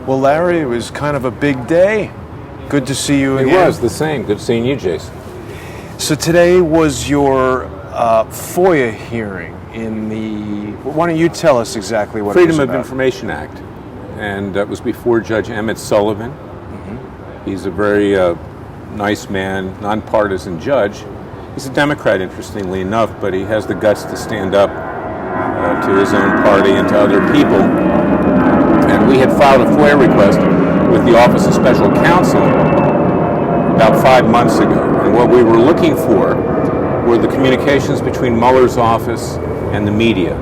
Well, Larry, it was kind of a big day. Good to see you again. It was the same. Good seeing you, Jason. So today was your FOIA hearing in the... Why don't you tell us exactly what Freedom it was of about? Information Act. And that was before Judge Emmett Sullivan. Mm-hmm. He's a very nice man, nonpartisan judge. He's a Democrat, interestingly enough, but he has the guts to stand up to his own party and to other people. And we had filed a FOIA request with the Office of Special Counsel about 5 months ago. And what we were looking for were the communications between Mueller's office and the media.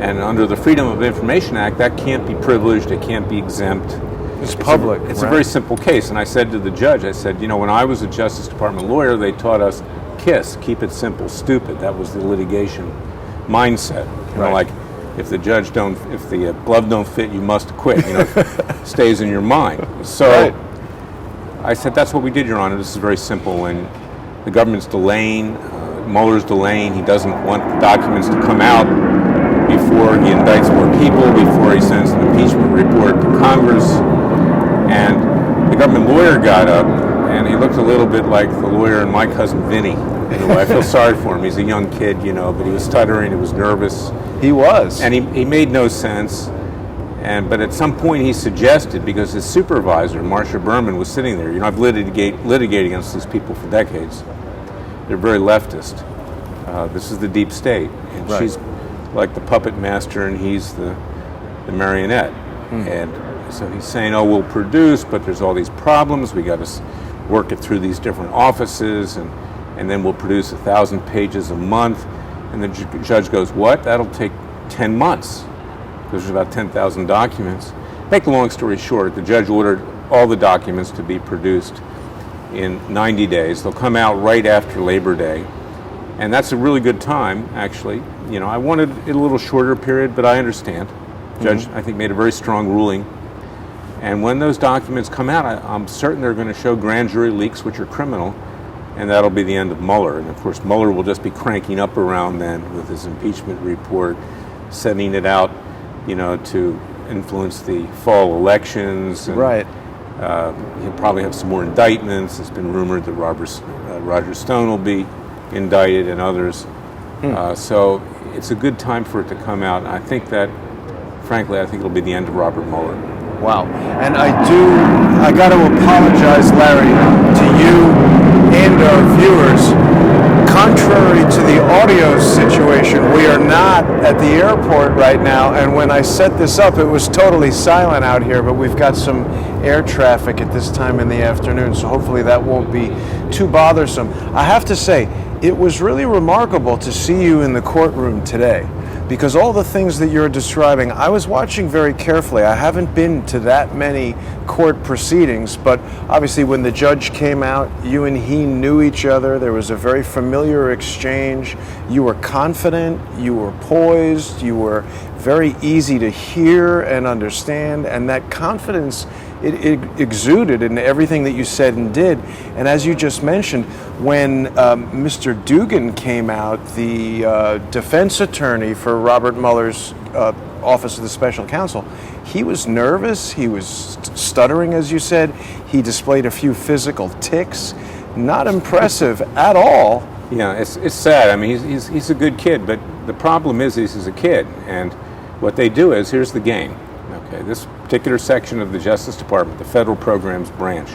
And under the Freedom of Information Act, that can't be privileged, it can't be exempt. It's public. It's a very simple case. And I said to the judge, I said, you know, when I was a Justice Department lawyer, they taught us KISS, keep it simple, stupid. That was the litigation mindset. You know, like if the glove don't fit, you must quit. You know, it stays in your mind. So I said, that's what we did, Your Honor. This is very simple. When the government's delaying, Mueller's delaying, he doesn't want the documents to come out before he indicts more people, before he sends an impeachment report to Congress. And the government lawyer got up, and he looked a little bit like the lawyer in My Cousin Vinny. I feel sorry for him. He's a young kid, you know, but he was stuttering, he was nervous. He was. And he made no sense. But at some point he suggested, because his supervisor, Marcia Berman, was sitting there. You know, I've litigated against these people for decades. They're very leftist. This is the deep state. And she's like the puppet master, and he's the marionette. And so he's saying, oh, we'll produce, but there's all these problems. We got to work it through these different offices, and then we'll produce 1,000 pages a month. And the judge goes, what? That'll take 10 months. There's about 10,000 documents. Make a long story short, the judge ordered all the documents to be produced in 90 days. They'll come out right after Labor Day. And that's a really good time, actually. You know, I wanted it a little shorter period, but I understand. Judge, I think, made a very strong ruling. And when those documents come out, I'm certain they're going to show grand jury leaks, which are criminal, and that'll be the end of Mueller. And of course, Mueller will just be cranking up around then with his impeachment report, sending it out, you know, to influence the fall elections. And, he'll probably have some more indictments. It's been rumored that Roger Stone will be indicted and others. So it's a good time for it to come out. And I think that, frankly, I think it'll be the end of Robert Mueller. Wow. And I got to apologize, Larry, to you and our viewers. Contrary to the audio situation, we are not at the airport right now, and when I set this up, it was totally silent out here, but we've got some air traffic at this time in the afternoon, so hopefully that won't be too bothersome. I have to say, it was really remarkable to see you in the courtroom today, because all the things that you're describing, I was watching very carefully. I haven't been to that many court proceedings, but obviously when the judge came out, you and he knew each other. There was a very familiar exchange. You were confident, you were poised, you were very easy to hear and understand, and that confidence, it exuded in everything that you said and did. And as you just mentioned, when Mr. Dugan came out, the defense attorney for Robert Mueller's Office of the Special Counsel, he was nervous, he was stuttering, as you said, he displayed a few physical tics, not impressive at all. Yeah, it's sad. I mean, he's a good kid, but the problem is he's a kid, and what they do is, here's the game. Okay, this particular section of the Justice Department, the Federal Programs Branch,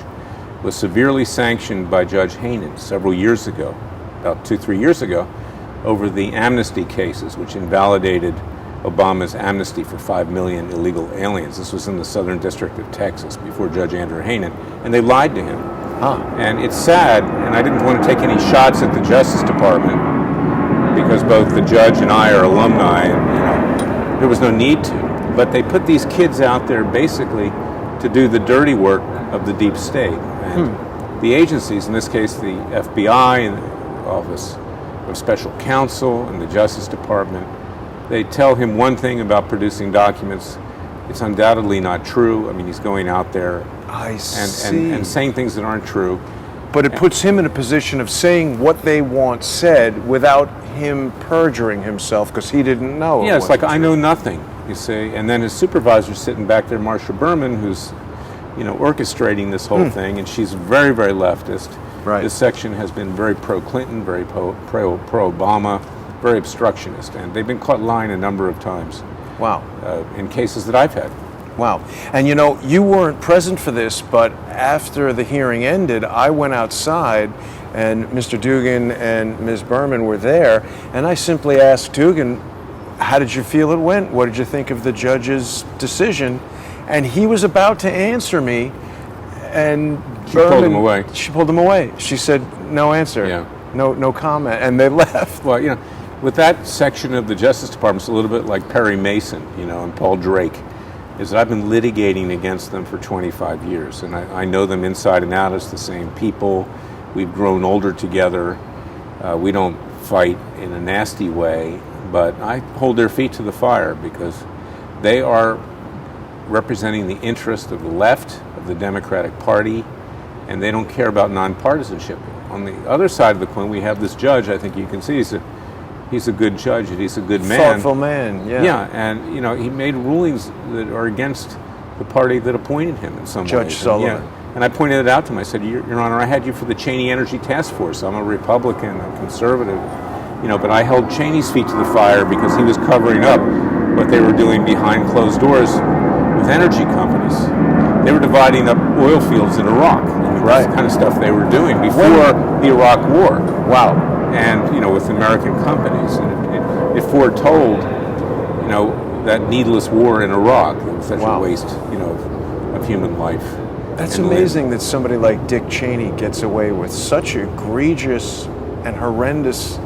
was severely sanctioned by Judge Hainan several years ago, about 2-3 years ago, over the amnesty cases, which invalidated Obama's amnesty for 5 million illegal aliens. This was in the Southern District of Texas before Judge Andrew Hainan, and they lied to him. And it's sad, and I didn't want to take any shots at the Justice Department because both the judge and I are alumni, and there was no need to. But they put these kids out there basically to do the dirty work of the deep state. And the agencies, in this case the FBI and the Office of Special Counsel and the Justice Department, They tell him one thing about producing documents. It's undoubtedly not true. I mean, he's going out there and saying things that aren't true. But it puts him in a position of saying what they want said without him perjuring himself because he didn't know. Yeah, it's like, I know nothing, you see. And then his supervisor's sitting back there, Marsha Berman, who's, orchestrating this whole thing, and she's very, very leftist. Right. This section has been very pro-Clinton, very pro-Obama, very obstructionist, and they've been caught lying a number of times. Wow. In cases that I've had. Wow. And you weren't present for this, but after the hearing ended, I went outside and Mr. Dugan and Ms. Berman were there, and I simply asked Dugan, how did you feel it went? What did you think of the judge's decision? And he was about to answer me, and She pulled him away. She pulled him away. She said, no answer. Yeah. No comment, and they left. Well, with that section of the Justice Department, it's a little bit like Perry Mason, and Paul Drake, is that I've been litigating against them for 25 years, and I know them inside and out. It's the same people. We've grown older together. We don't fight in a nasty way, but I hold their feet to the fire because they are representing the interest of the left, of the Democratic Party, and they don't care about nonpartisanship. On the other side of the coin, we have this judge. I think you can see he's a good judge and he's a good man. Thoughtful man, yeah. Yeah, and he made rulings that are against the party that appointed him in some Judge ways. Sullivan. And I pointed it out to him. I said, Your Honor, I had you for the Cheney Energy Task Force. I'm a Republican, a conservative, but I held Cheney's feet to the fire because he was covering up what they were doing behind closed doors with energy companies. They were dividing up oil fields in Iraq. That's the kind of stuff they were doing before the Iraq War. Wow. And, with American companies. And it foretold, that needless war in Iraq. It was such a waste, of human life. That's amazing that somebody like Dick Cheney gets away with such egregious and horrendous.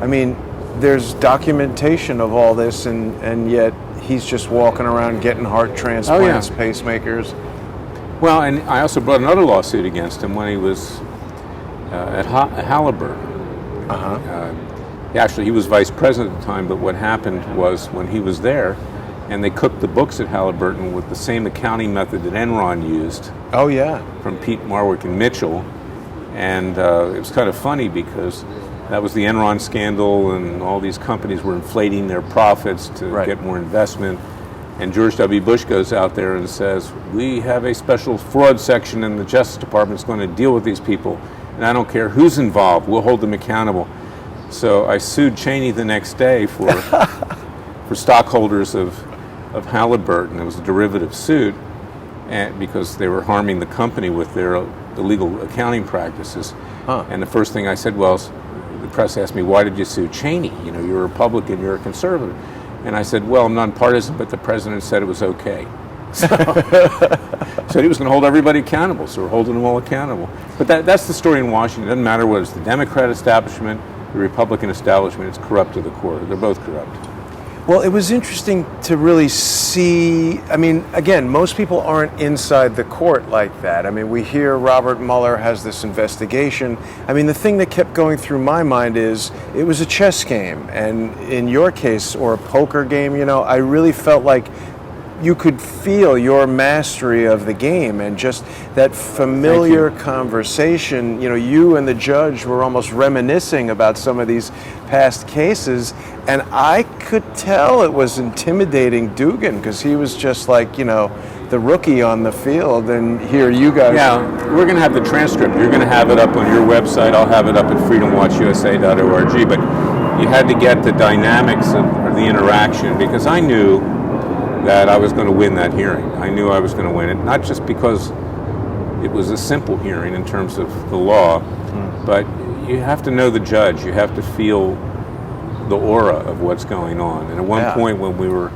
I mean, there's documentation of all this, and yet he's just walking around getting heart transplants, pacemakers. Well, and I also brought another lawsuit against him when he was at Halliburton. Actually, he was vice president at the time, but what happened was when he was there, and they cooked the books at Halliburton with the same accounting method that Enron used. Oh, yeah. From Pete Marwick and Mitchell. And it was kind of funny because that was the Enron scandal, and all these companies were inflating their profits to get more investment. And George W. Bush goes out there and says, we have a special fraud section in the Justice Department that's going to deal with these people. And I don't care who's involved, we'll hold them accountable. So I sued Cheney the next day for stockholders of Halliburton. It was a derivative suit and because they were harming the company with their illegal accounting practices. And the first thing I said was, the press asked me, why did you sue Cheney? You're a Republican, you're a conservative. And I said, well, I'm nonpartisan, but the president said it was okay. So he was going to hold everybody accountable, so we're holding them all accountable. But that's the story in Washington. It doesn't matter whether it's the Democrat establishment, the Republican establishment, it's corrupt to the core. They're both corrupt. Well, it was interesting to really see. I mean, again, most people aren't inside the court like that. I mean, we hear Robert Mueller has this investigation. I mean, the thing that kept going through my mind is it was a chess game. And in your case, or a poker game, I really felt like you could feel your mastery of the game and just that familiar conversation. You and the judge were almost reminiscing about some of these past cases, and I could tell it was intimidating Dugan because he was just like, the rookie on the field, and here you guys. Yeah, we're going to have the transcript. You're going to have it up on your website. I'll have it up at freedomwatchusa.org, but you had to get the dynamics of the interaction because I knew that I was going to win that hearing. I knew I was going to win it, not just because it was a simple hearing in terms of the law, but you have to know the judge. You have to feel the aura of what's going on. And at one point when we were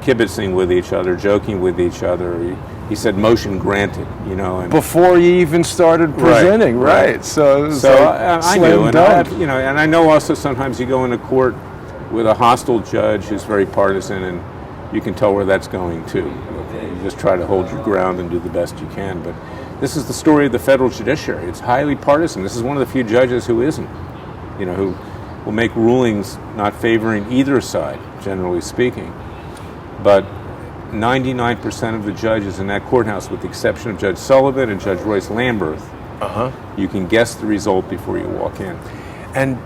kibitzing with each other, joking with each other, he said, motion granted, And before you even started presenting, right? So I knew, and I know also sometimes you go into court with a hostile judge who's very partisan, and you can tell where that's going too. You just try to hold your ground and do the best you can. But this is the story of the federal judiciary. It's highly partisan. This is one of the few judges who isn't, who will make rulings not favoring either side, generally speaking. But 99% of the judges in that courthouse, with the exception of Judge Sullivan and Judge Royce Lamberth, you can guess the result before you walk in. And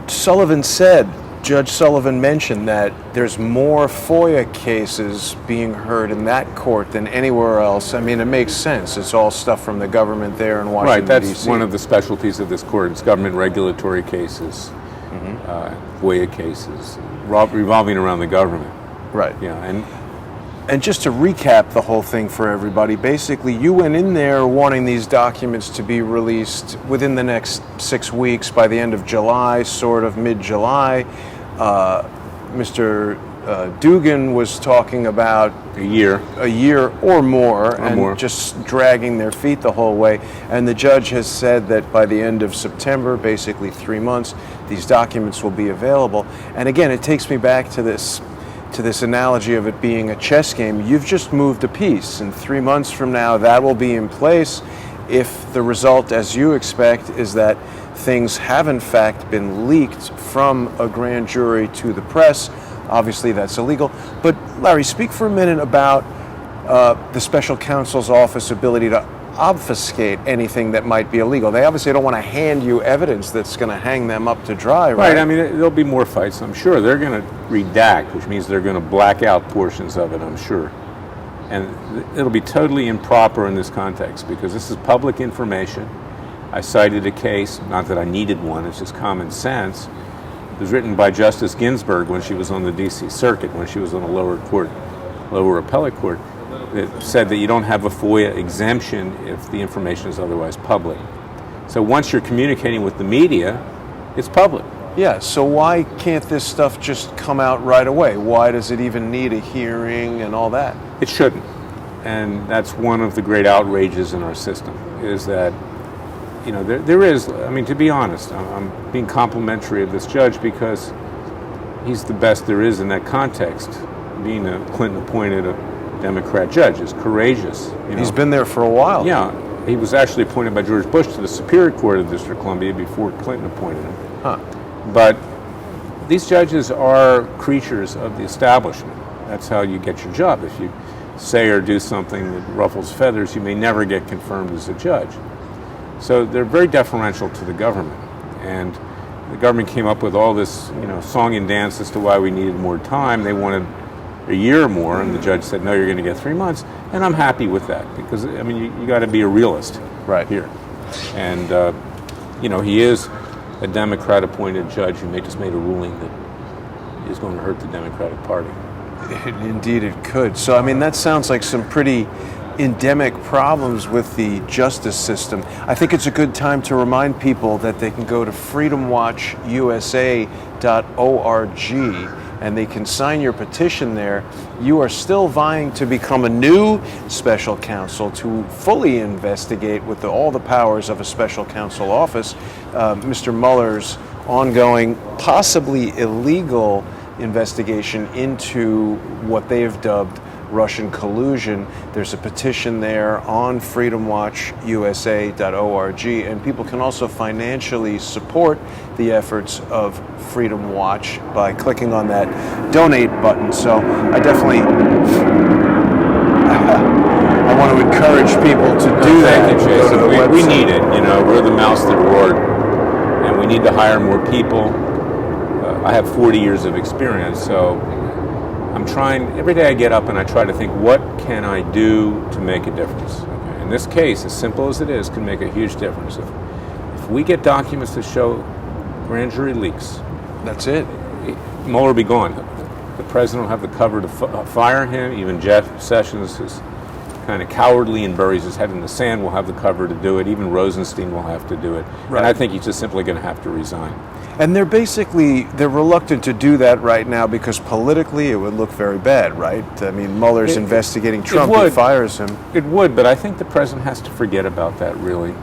Judge Sullivan mentioned that there's more FOIA cases being heard in that court than anywhere else. I mean, it makes sense. It's all stuff from the government there in Washington, Right, that's D.C. one of the specialties of this court. It's government regulatory cases, FOIA cases, revolving around the government. Right. Yeah, And just to recap the whole thing for everybody, basically you went in there wanting these documents to be released within the next 6 weeks, by the end of July, sort of mid-July. Mr. Dugan was talking about a year or more, just dragging their feet the whole way. And the judge has said that by the end of September, basically 3 months, these documents will be available. And again, it takes me back to this analogy of it being a chess game. You've just moved a piece, and 3 months from now that will be in place. If the result, as you expect, is that things have in fact been leaked from a grand jury to the press, obviously that's illegal. But Larry, speak for a minute about the special counsel's office ability to obfuscate anything that might be illegal. They obviously don't want to hand you evidence that's going to hang them up to dry, right? Right, I mean, there'll be more fights, I'm sure. They're going to redact, which means they're going to black out portions of it, I'm sure. And it'll be totally improper in this context because this is public information. I cited a case, not that I needed one, it's just common sense. It was written by Justice Ginsburg when she was on the D.C. Circuit, when she was on a lower appellate court. It said that you don't have a FOIA exemption if the information is otherwise public. So once you're communicating with the media, it's public. Yeah, so why can't this stuff just come out right away? Why does it even need a hearing and all that? It shouldn't. And that's one of the great outrages in our system, is that, you know, there is, I mean, to be honest, I'm being complimentary of this judge because he's the best there is in that context. Being a Clinton-appointed Democrat judge is courageous. You know? He's been there for a while. Yeah, he was actually appointed by George Bush to the Superior Court of the District of Columbia before Clinton appointed him. But these judges are creatures of the establishment. That's how you get your job. If you say or do something that ruffles feathers, you may never get confirmed as a judge. So they're very deferential to the government. And the government came up with all this, you know, song and dance as to why we needed more time. They wanted a year or more, and the judge said, no, you're going to get 3 months. And I'm happy with that because, I mean, you got to be a realist here. And, you know, he is a Democrat-appointed judge who just made a ruling that is going to hurt the Democratic Party. Indeed it could. So, I mean, that sounds like some pretty endemic problems with the justice system. I think it's a good time to remind people that they can go to freedomwatchusa.org and they can sign your petition there. You are still vying to become a new special counsel to fully investigate with all the powers of a special counsel office Mr. Mueller's ongoing, possibly illegal investigation into what they have dubbed Russian collusion. There's a petition there on freedomwatchusa.org, and people can also financially support the efforts of Freedom Watch by clicking on that donate button. So I definitely I want to encourage people to do that. Thank you, Jason. We need it. You know, we're the mouse that roared, and we need to hire more people. I have 40 years of experience, so I'm trying, every day I get up and I try to think, what can I do to make a difference? Okay. In this case, as simple as it is, can make a huge difference. If we get documents that show grand jury leaks, that's it. Mueller will be gone. The president will have the cover to fire him. Even Jeff Sessions, who's kind of cowardly and buries his head in the sand, will have the cover to do it. Even Rosenstein will have to do it. Right. And I think he's just simply going to have to resign. And they're reluctant to do that right now because politically it would look very bad, right? I mean, Mueller's investigating Trump, he fires him. It would, but I think the president has to forget about that, really,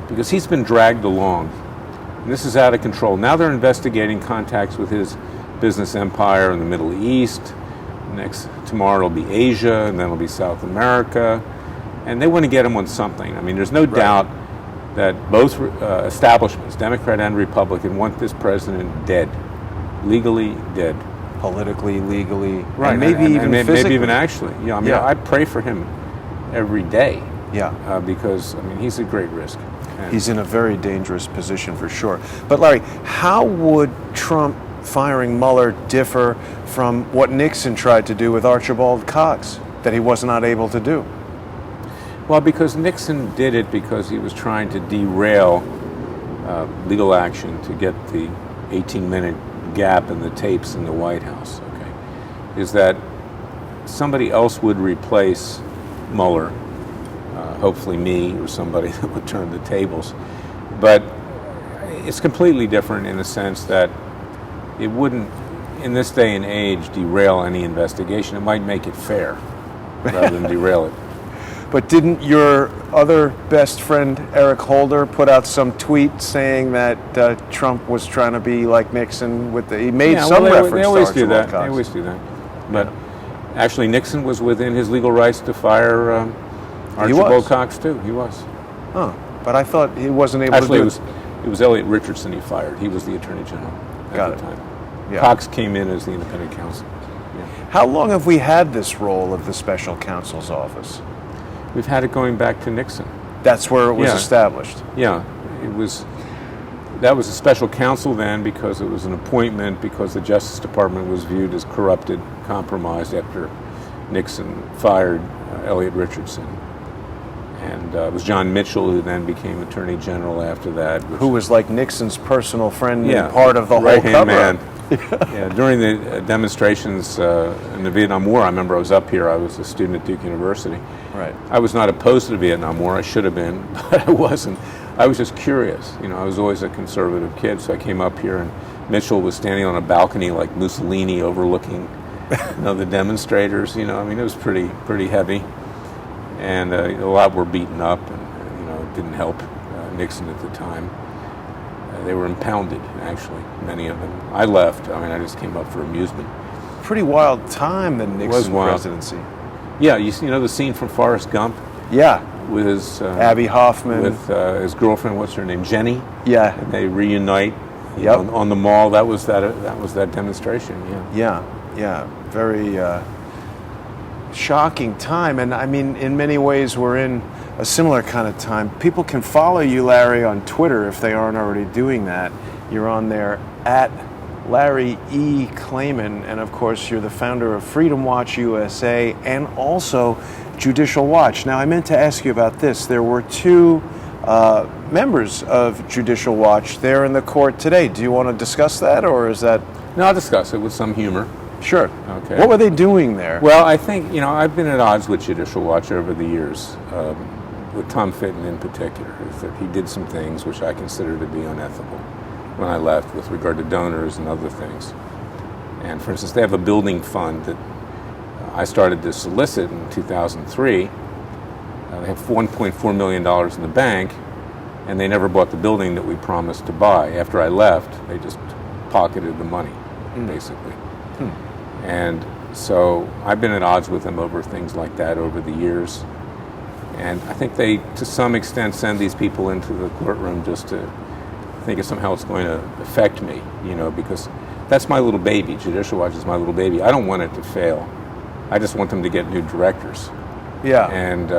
because he's been dragged along. And this is out of control. Now they're investigating contacts with his business empire in the Middle East. Tomorrow it'll be Asia, and then it'll be South America. And they want to get him on something. I mean, there's no doubt that both establishments, Democrat and Republican, want this president dead, legally dead. Politically, legally, Right, and maybe even physically. maybe even actually. You know, I mean, Yeah. I pray for him every day. Yeah. Because I mean, he's a great risk. And He's in a very dangerous position for sure. But Larry, how would Trump firing Mueller differ from what Nixon tried to do with Archibald Cox that he was not able to do? Well, because Nixon did it because he was trying to derail legal action to get the 18-minute gap in the tapes in the White House. Okay, is that somebody else would replace Mueller, hopefully me or somebody that would turn the tables, but it's completely different in the sense that it wouldn't, in this day and age, derail any investigation. It might make it fair rather than derail it. But didn't your other best friend, Eric Holder, put out some tweet saying that Trump was trying to be like Nixon with he made some reference they always to do Archibald that. Cox. They always do that. But actually, Nixon was within his legal rights to fire Archibald Cox too. He was. Huh. But I thought he wasn't able Actually, to do it was Elliot Richardson he fired. He was the Attorney General Got at it. the time. Yeah. Cox came in as the independent counsel. Yeah. How long have we had this role of the special counsel's office? We've had it going back to Nixon. That's where it was Yeah. established. Yeah, it was. That was a special counsel then because it was an appointment because the Justice Department was viewed as corrupted, compromised after Nixon fired Elliot Richardson. And it was John Mitchell who then became Attorney General after that. Who was like Nixon's personal friend Yeah, and part of the whole right-hand cover-up. man. Yeah, during the demonstrations in the Vietnam War, I remember I was up here. I was a student at Duke University. Right. I was not opposed to the Vietnam War. I should have been, but I wasn't. I was just curious. You know, I was always a conservative kid, so I came up here, and Mitchell was standing on a balcony like Mussolini, overlooking, the demonstrators. You know, I mean, it was pretty heavy, and a lot were beaten up, and it didn't help Nixon at the time. They were impounded, actually, many of them. I left. I mean, I just came up for amusement. Pretty wild time, the Nixon wild. presidency. Yeah, you know the scene from Forrest Gump Yeah. with his Abby Hoffman. with his girlfriend. What's her name? Jenny. Yeah. And they reunite. Yep. On the mall. That was that demonstration. Yeah. Yeah. Very shocking time. And I mean, in many ways, we're in a similar kind of time. People can follow you, Larry, on Twitter if they aren't already doing that. You're on there at Larry E. Klayman, and of course, you're the founder of Freedom Watch USA and also Judicial Watch. Now, I meant to ask you about this. There were two members of Judicial Watch there in the court today. Do you want to discuss that, or is that? No, I'll discuss it with some humor. Sure. Okay. What were they doing there? Well, I think I've been at odds with Judicial Watch over the years, with Tom Fitton in particular. Is that he did some things which I consider to be unethical when I left with regard to donors and other things. And for instance, they have a building fund that I started to solicit in 2003. They have $1.4 million in the bank, and they never bought the building that we promised to buy. After I left, they just pocketed the money, basically. And so I've been at odds with them over things like that over the years. And I think they, to some extent, send these people into the courtroom just to think somehow it's going to affect me, because that's my little baby. Judicial Watch is my little baby. I don't want it to fail. I just want them to get new directors. Yeah. And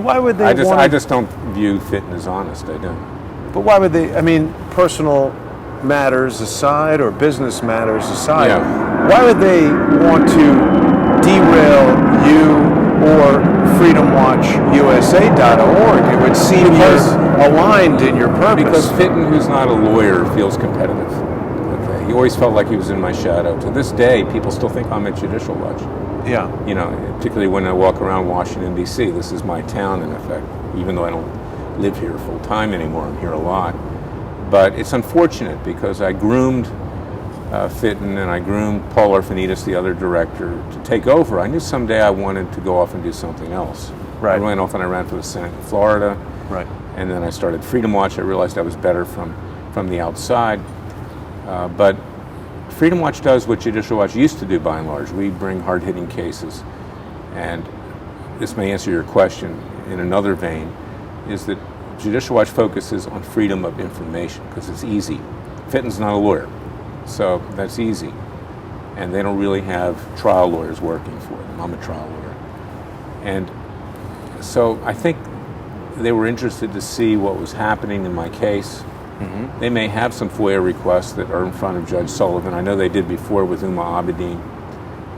why would they I just don't view Fitton as honest. I don't. But why would they? I mean, personal matters aside or business matters aside, why would they want to derail you or freedomwatchusa.org? It would seem you're aligned in your purpose. Because Fitton, who's not a lawyer, feels competitive. Okay, he always felt like he was in my shadow. To this day, people still think I'm at Judicial Watch. Yeah. Particularly when I walk around Washington, D.C. This is my town, in effect, even though I don't live here full time anymore. I'm here a lot. But it's unfortunate because I groomed Fitton and I groomed Paul Orphanides, the other director, to take over. I knew someday I wanted to go off and do something else. Right. I went off and I ran for the Senate in Florida. Right. And then I started Freedom Watch. I realized I was better from the outside. But Freedom Watch does what Judicial Watch used to do by and large. We bring hard-hitting cases. And this may answer your question in another vein, is that Judicial Watch focuses on freedom of information because it's easy. Fitton's not a lawyer, so that's easy. And they don't really have trial lawyers working for them. I'm a trial lawyer. And so I think they were interested to see what was happening in my case. They may have some FOIA requests that are in front of Judge Sullivan. I know they did before with Umar Abedin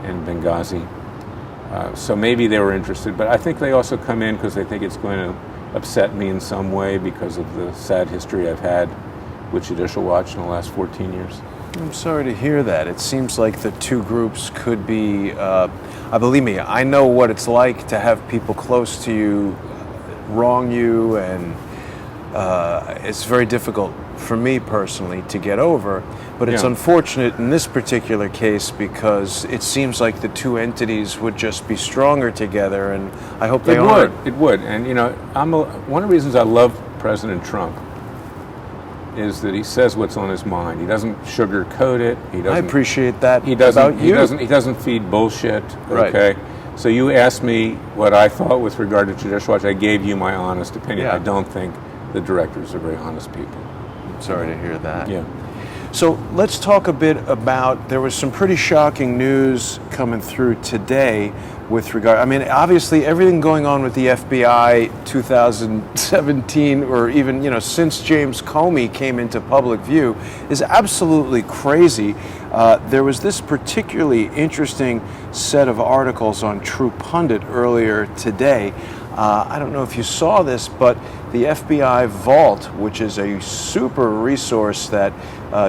and Benghazi. So maybe they were interested, but I think they also come in because they think it's going to upset me in some way because of the sad history I've had with Judicial Watch in the last 14 years. I'm sorry to hear that. It seems like the two groups could be, believe me, I know what it's like to have people close to you wrong you, and it's very difficult for me personally to get over. But it's unfortunate in this particular case because it seems like the two entities would just be stronger together, and I hope they are. It would. And, you know, one of the reasons I love President Trump is that he says what's on his mind. He doesn't sugarcoat it. I appreciate that about you. He doesn't feed bullshit, Right. okay? So you asked me what I thought with regard to Judicial Watch. I gave you my honest opinion. Yeah. I don't think the directors are very honest people. I'm sorry to hear that. Yeah. So let's talk a bit about, there was some pretty shocking news coming through today with regard, I mean, obviously everything going on with the FBI 2017, or even, you know, since James Comey came into public view is absolutely crazy. There was this particularly interesting set of articles on True Pundit earlier today. I don't know if you saw this, but the FBI Vault, which is a super resource that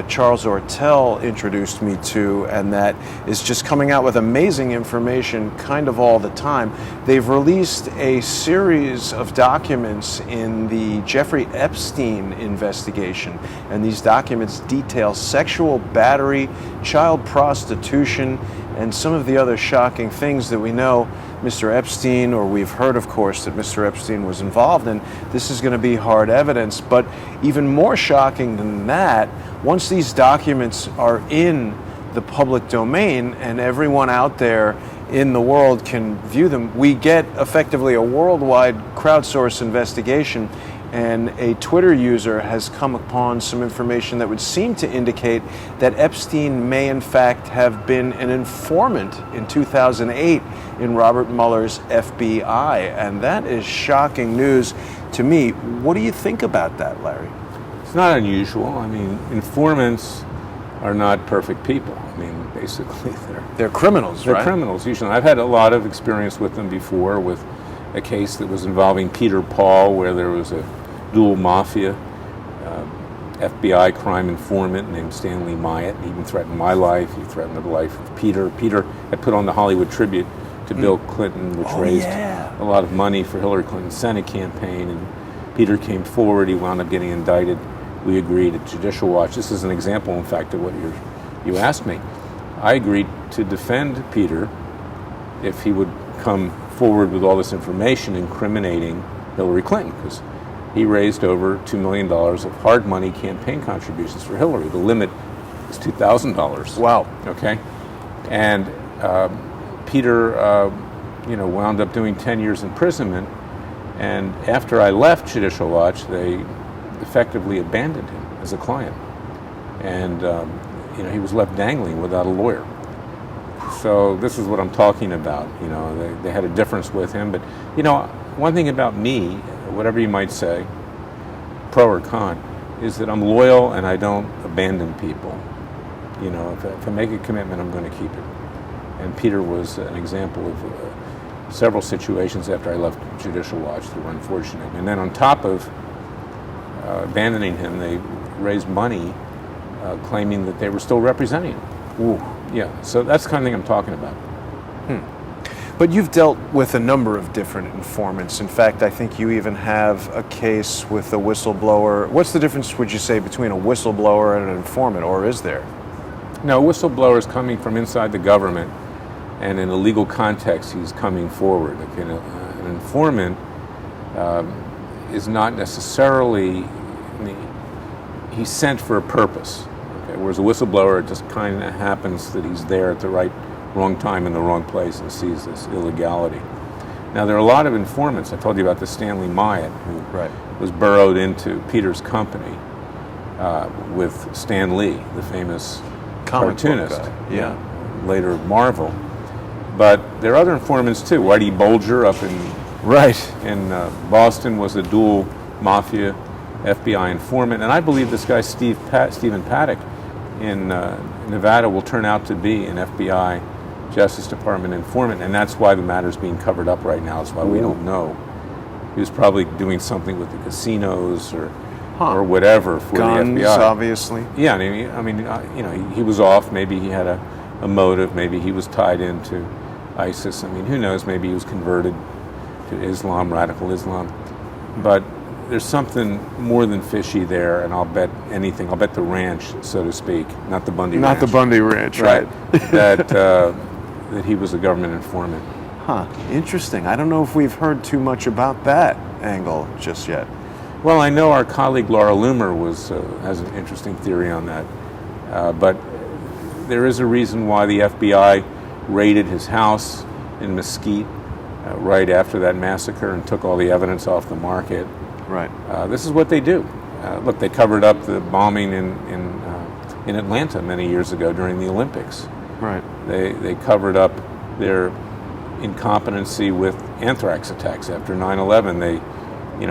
Charles Ortel introduced me to, and that is just coming out with amazing information kind of all the time. They've released a series of documents in the Jeffrey Epstein investigation, and these documents detail sexual battery, child prostitution, and some of the other shocking things that we know Mr. Epstein, or we've heard, of course, that Mr. Epstein was involved in. This is going to be hard evidence, but even more shocking than that, once these documents are in the public domain and everyone out there in the world can view them, we get effectively a worldwide crowdsourced investigation. And a Twitter user has come upon some information that would seem to indicate that Epstein may in fact have been an informant in 2008 in Robert Mueller's FBI. And that is shocking news to me. What do you think about that, Larry? It's not unusual. I mean, informants are not perfect people. I mean, basically They're criminals, right? They're criminals, usually. I've had a lot of experience with them before, with a case that was involving Peter Paul, where there was a dual mafia FBI crime informant named Stanley Myatt. He even threatened my life. He threatened the life of Peter. Peter had put on the Hollywood tribute to Bill Clinton, which raised a lot of money for Hillary Clinton's Senate campaign. And Peter came forward. He wound up getting indicted. We agreed at Judicial Watch. This is an example, in fact, of what you asked me. I agreed to defend Peter if he would come forward with all this information incriminating Hillary Clinton, because he raised over $2 million of hard money campaign contributions for Hillary. The limit is $2,000. Wow. Okay. And Peter, wound up doing 10 years imprisonment. And after I left Judicial Watch, they effectively abandoned him as a client. And, he was left dangling without a lawyer. So this is what I'm talking about. You know, they had a difference with him. But, one thing about me, whatever you might say, pro or con, is that I'm loyal and I don't abandon people. You know, if I make a commitment, I'm going to keep it. And Peter was an example of several situations after I left Judicial Watch that were unfortunate. And then on top of abandoning him, they raised money claiming that they were still representing him. Ooh. Yeah, so that's the kind of thing I'm talking about. But you've dealt with a number of different informants. In fact, I think you even have a case with a whistleblower. What's the difference, would you say, between a whistleblower and an informant, or is there? No, a whistleblower is coming from inside the government, and in a legal context, he's coming forward. Okay, an informant is not necessarily, he's sent for a purpose. Okay, whereas a whistleblower, it just kind of happens that he's there at the wrong time in the wrong place and sees this illegality. Now, there are a lot of informants. I told you about the Stanley Myatt, who Right. was burrowed into Peter's company with Stan Lee, the famous Comic book cartoonist. guy. Yeah. Later Marvel. But there are other informants too. Whitey Bulger up in Right. Boston was a dual mafia FBI informant, and I believe this guy Stephen Paddock in Nevada will turn out to be an FBI Justice Department informant, and that's why the matter's being covered up right now. That's why we don't know. He was probably doing something with the casinos or whatever for Guns, the FBI. obviously. Yeah, he was off. Maybe he had a motive. Maybe he was tied into ISIS. I mean, who knows? Maybe he was converted to Islam, radical Islam. But there's something more than fishy there, and I'll bet anything. I'll bet the ranch, so to speak, not the Bundy Not Ranch. the Bundy Ranch, right? that he was a government informant. Huh. Interesting. I don't know if we've heard too much about that angle just yet. Well, I know our colleague Laura Loomer has an interesting theory on that, but there is a reason why the FBI raided his house in Mesquite right after that massacre and took all the evidence off the market. Right. This is what they do. Look, they covered up the bombing in Atlanta many years ago during the Olympics. Right. They covered up their incompetency with anthrax attacks after 9/11. They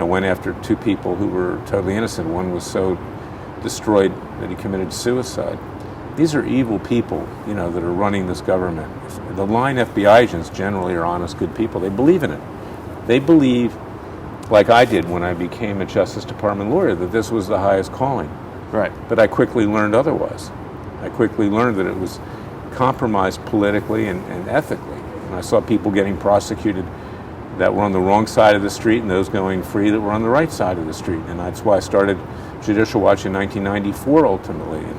went after two people who were totally innocent. One was so destroyed that he committed suicide. These are evil people, that are running this government. The line FBI agents generally are honest, good people. They believe in it. They believe, like I did when I became a Justice Department lawyer, that this was the highest calling. Right. But I quickly learned otherwise. I quickly learned that it was compromised politically and ethically. And I saw people getting prosecuted that were on the wrong side of the street and those going free that were on the right side of the street. And that's why I started Judicial Watch in 1994 ultimately. And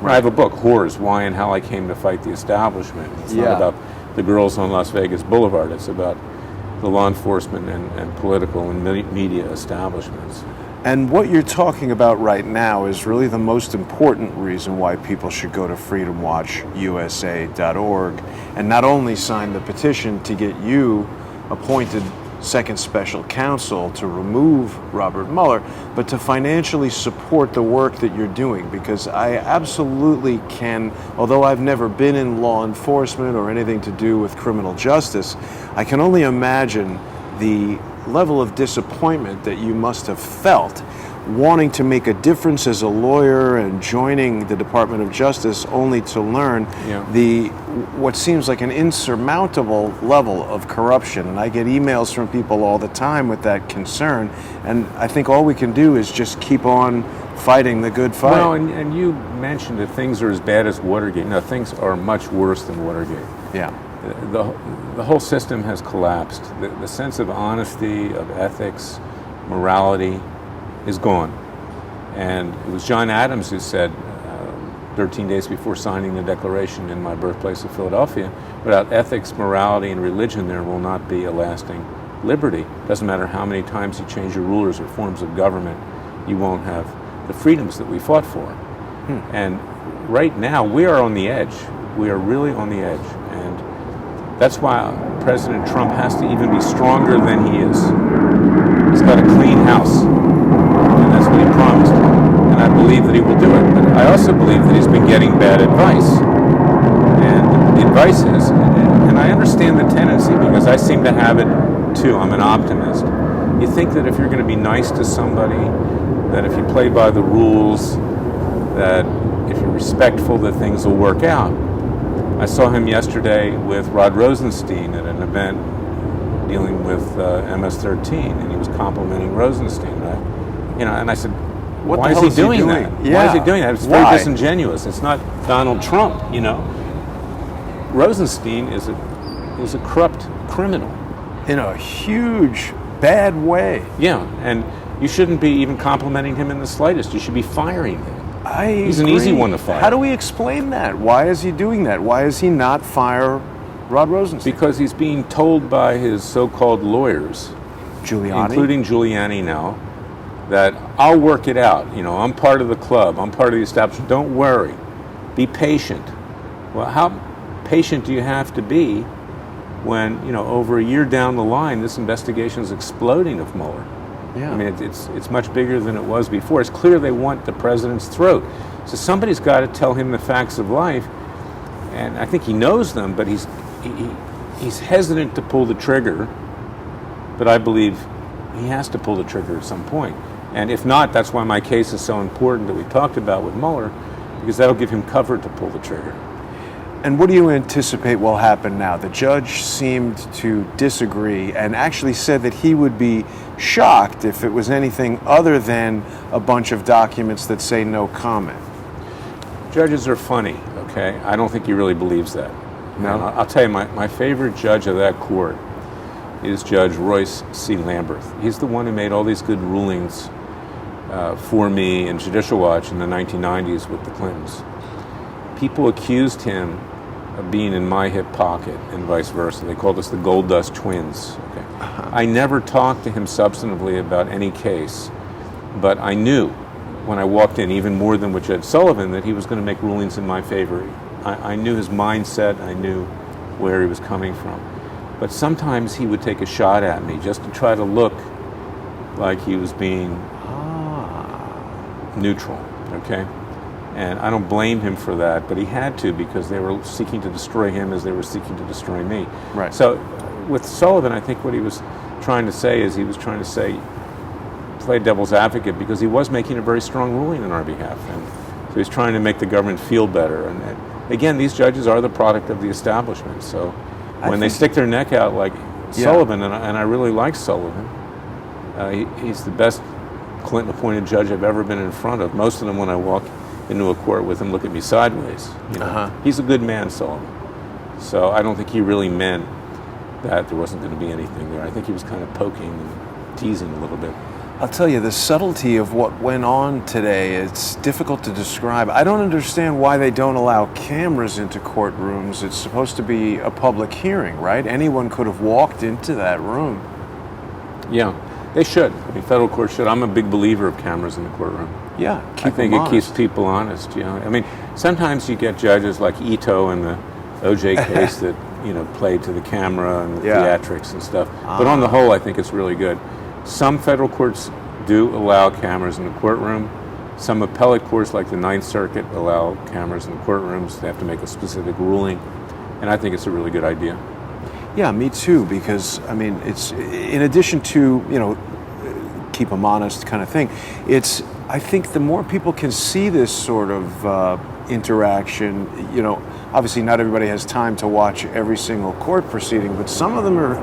I have a book, Whores, Why and How I Came to Fight the Establishment. It's not about the girls on Las Vegas Boulevard. It's about the law enforcement and political and media establishments. And what you're talking about right now is really the most important reason why people should go to freedomwatchusa.org and not only sign the petition to get you appointed second special counsel to remove Robert Mueller, but to financially support the work that you're doing, because I absolutely can, although I've never been in law enforcement or anything to do with criminal justice, I can only imagine the level of disappointment that you must have felt wanting to make a difference as a lawyer and joining the Department of Justice only to learn what seems like an insurmountable level of corruption. And I get emails from people all the time with that concern, and I think all we can do is just keep on fighting the good fight. Well, and you mentioned that things are as bad as Watergate. No, things are much worse than Watergate. Yeah. The whole system has collapsed. The sense of honesty, of ethics, morality is gone. And it was John Adams who said 13 days before signing the Declaration in my birthplace of Philadelphia, without ethics, morality, and religion, there will not be a lasting liberty. Doesn't matter how many times you change your rulers or forms of government, you won't have the freedoms that we fought for. And right now, we are on the edge. We are really on the edge. And that's why President Trump has to even be stronger than he is. He's got a clean house, and that's what he promised. And I believe that he will do it. But I also believe that he's been getting bad advice. And the advice is, and I understand the tendency because I seem to have it too. I'm an optimist. You think that if you're going to be nice to somebody, that if you play by the rules, that if you're respectful, that things will work out. I saw him yesterday with Rod Rosenstein at an event dealing with MS-13, and he was complimenting Rosenstein. And I said, why is he doing that? Yeah. Why is he doing that? It's very disingenuous. It's not Donald Trump, Rosenstein is a corrupt criminal. In a huge, bad way. Yeah, and you shouldn't be even complimenting him in the slightest. You should be firing him. He's agree. an easy one to fire. How do we explain that? Why is he doing that? Why does he not fire Rod Rosenstein? Because he's being told by his so-called lawyers, Giuliani? including Giuliani now, that I'll work it out. I'm part of the club. I'm part of the establishment. Don't worry. Be patient. Well, how patient do you have to be when, over a year down the line, this investigation is exploding of Mueller. Yeah. I mean, it's much bigger than it was before. It's clear they want the president's throat. So somebody's got to tell him the facts of life, and I think he knows them, but he's hesitant to pull the trigger. But I believe he has to pull the trigger at some point. And if not, that's why my case is so important that we talked about with Mueller, because that'll give him cover to pull the trigger. And what do you anticipate will happen now? The judge seemed to disagree and actually said that he would be shocked if it was anything other than a bunch of documents that say no comment. Judges are funny, okay? I don't think he really believes that. No? And I'll tell you, my favorite judge of that court is Judge Royce C. Lamberth. He's the one who made all these good rulings for me and Judicial Watch in the 1990s with the Clintons. People accused him of being in my hip pocket and vice versa. They called us the Gold Dust Twins. Okay. I never talked to him substantively about any case, but I knew when I walked in, even more than with Judge Sullivan, that he was going to make rulings in my favor. I knew his mindset. I knew where he was coming from. But sometimes he would take a shot at me just to try to look like he was being neutral, okay? And I don't blame him for that, but he had to, because they were seeking to destroy him as they were seeking to destroy me. Right. So with Sullivan, I think what he was trying to say is play devil's advocate, because he was making a very strong ruling on our behalf. And so he's trying to make the government feel better. And again, these judges are the product of the establishment. So when they stick their neck out like Sullivan, and I really like Sullivan, he's the best Clinton-appointed judge I've ever been in front of. Most of them, when I walk into a court with him, look at me sideways. He's a good man, Sullivan. So I don't think he really meant that there wasn't going to be anything there. I think he was kind of poking and teasing a little bit. I'll tell you, the subtlety of what went on today, it's difficult to describe. I don't understand why they don't allow cameras into courtrooms. It's supposed to be a public hearing, right? Anyone could have walked into that room. Yeah, they should. I mean, federal courts should. I'm a big believer of cameras in the courtroom. Yeah, I think it keeps people honest. I mean, sometimes you get judges like Ito in the OJ case that played to the camera and the theatrics and stuff. But on the whole, I think it's really good. Some federal courts do allow cameras in the courtroom. Some appellate courts, like the Ninth Circuit, allow cameras in the courtrooms. They have to make a specific ruling, and I think it's a really good idea. Yeah, me too, because, I mean, it's, in addition to, keep them honest kind of thing, I think the more people can see this sort of interaction, obviously not everybody has time to watch every single court proceeding, but some of them are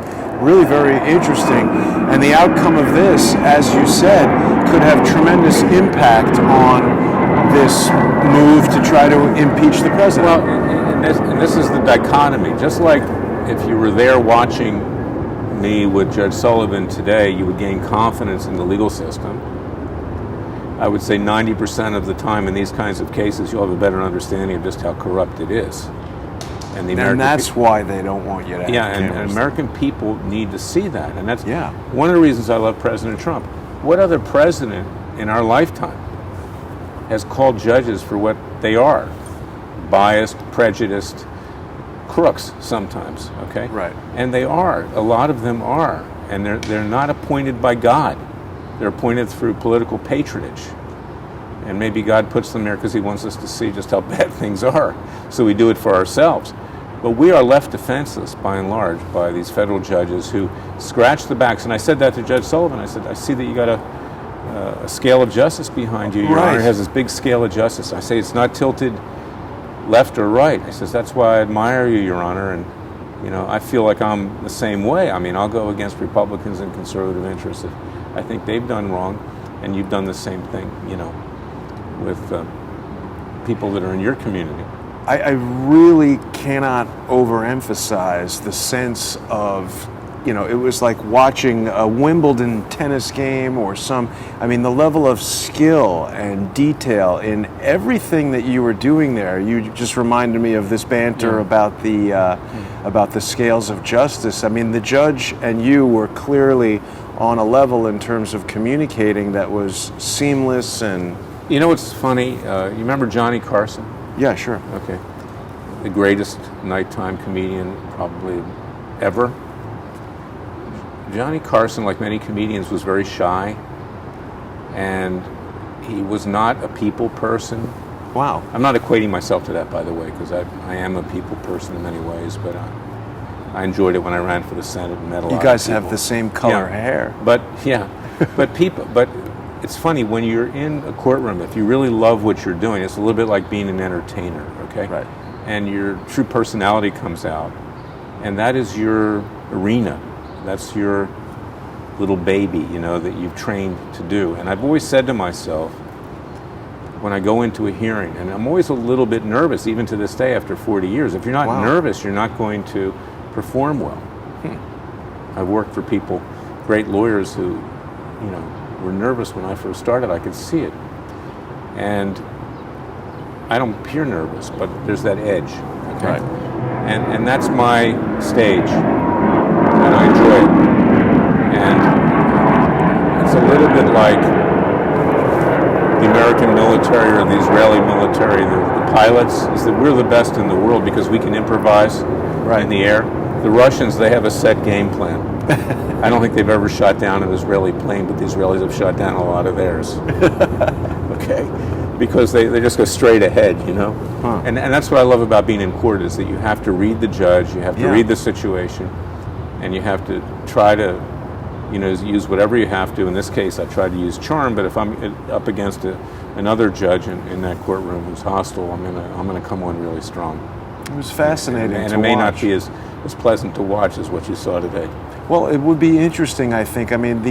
really very interesting. And the outcome of this, as you said, could have tremendous impact on this move to try to impeach the president. Well, and this is the dichotomy. Just like if you were there watching me with Judge Sullivan today, you would gain confidence in the legal system. I would say 90% of the time in these kinds of cases, you'll have a better understanding of just how corrupt it is. And that's why they don't want you to have cameras. And American people need to see that. And that's one of the reasons I love President Trump. What other president in our lifetime has called judges for what they are? Biased, prejudiced, crooks sometimes, okay? Right. And they are. A lot of them are. And they're not appointed by God. They're appointed through political patronage. And maybe God puts them there because he wants us to see just how bad things are. So we do it for ourselves. But we are left defenseless, by and large, by these federal judges who scratch the backs. And I said that to Judge Sullivan. I said, I see that you got a scale of justice behind you. Your Honor has this big scale of justice. I say it's not tilted left or right. I says, that's why I admire you, Your Honor. And I feel like I'm the same way. I mean, I'll go against Republicans and conservative interests if I think they've done wrong, and you've done the same thing, with people that are in your community. I really cannot overemphasize the sense of, it was like watching a Wimbledon tennis game or the level of skill and detail in everything that you were doing there. You just reminded me of this banter about the scales of justice. I mean, the judge and you were clearly on a level in terms of communicating that was seamless. And you know what's funny? You remember Johnny Carson? Yeah, sure. Okay. The greatest nighttime comedian probably ever. Johnny Carson, like many comedians, was very shy, and he was not a people person. Wow. I'm not equating myself to that, by the way, because I am a people person in many ways, but I enjoyed it when I ran for the Senate and met a lot of people. You guys have the same color hair. But but it's funny, when you're in a courtroom, if you really love what you're doing, it's a little bit like being an entertainer, okay? Right. And your true personality comes out, and that is your arena. That's your little baby, that you've trained to do. And I've always said to myself, when I go into a hearing, and I'm always a little bit nervous, even to this day after 40 years, if you're not nervous, you're not going to perform well. I've worked for people, great lawyers who, were nervous when I first started. I could see it. And I don't appear nervous, but there's that edge. Okay? Right. And that's my stage. And I enjoy it. And it's a little bit like the American military or the Israeli military, the pilots, is that we're the best in the world because we can improvise in the air. The Russians, they have a set game plan. I don't think they've ever shot down an Israeli plane, but the Israelis have shot down a lot of theirs. Okay? Because they just go straight ahead, Huh. And that's what I love about being in court, is that you have to read the judge, you have to read the situation, and you have to try to, use whatever you have to. In this case, I try to use charm, but if I'm up against another judge in that courtroom who's hostile, I'm gonna come on really strong. It was fascinating and to it may watch. not be as pleasant to watch as what you saw today. Well, it would be interesting, I think. I mean,